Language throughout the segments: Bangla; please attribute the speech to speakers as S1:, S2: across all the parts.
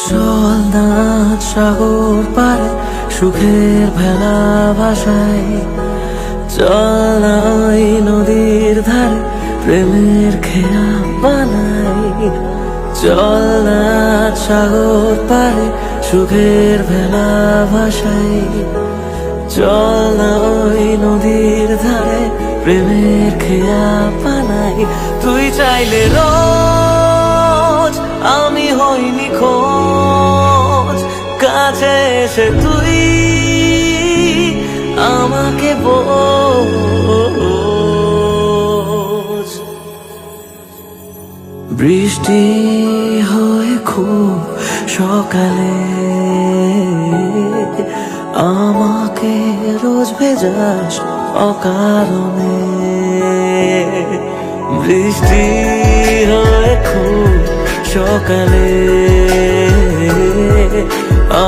S1: চল না সাগর পারে সুখের ভেলা ভাসাই, চল না ওই নদীর ধারে প্রেমের খেয়া বানাই, চল না সাগর পারে সুখের ভেলা ভাসাই, চল না ওই নদীর ধারে প্রেমের খেয়া বানাই। তুই চাইলে রোজ আমি হইনি খোঁজ, কাছে এসে তুই আমাকে বোঝ। বৃষ্টি হয়ে খুব সকালে আমাকে রোজ ভেজাস অকারণে, বৃষ্টি হয়ে খুব সকালে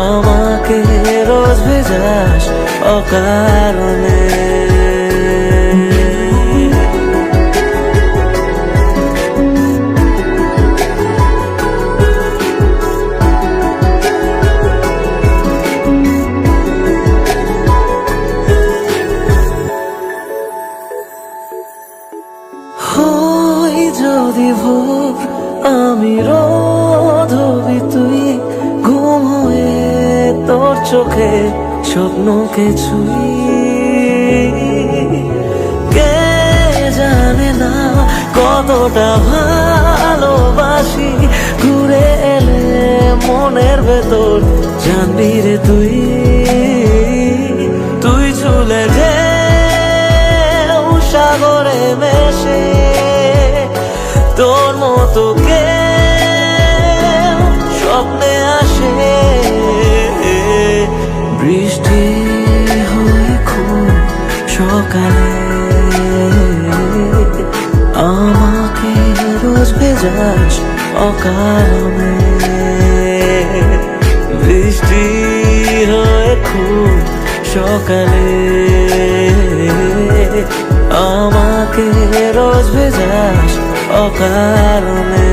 S1: আমাকে রোজ ভেজাস অকারণে। হই যদি ভোর আমি রোদ হবি তুই, ঘুম হয়ে তোর চোখে স্বপ্নকে ছুঁই। কে জানে না কতটা ভালোবাসি, ঘুরে এলে মনের ভেতর জানবি রে তুই। তুই চলে যে সাগরে মেশে তোর মতো কে স্বপ্নে আসে। বৃষ্টি হয়ে খুব সকালে আমাকে রোজ ভেজাস অকারণে, বৃষ্টি হয়ে খুব সকালে আমাকে রোজ ভেজাস অকারণে।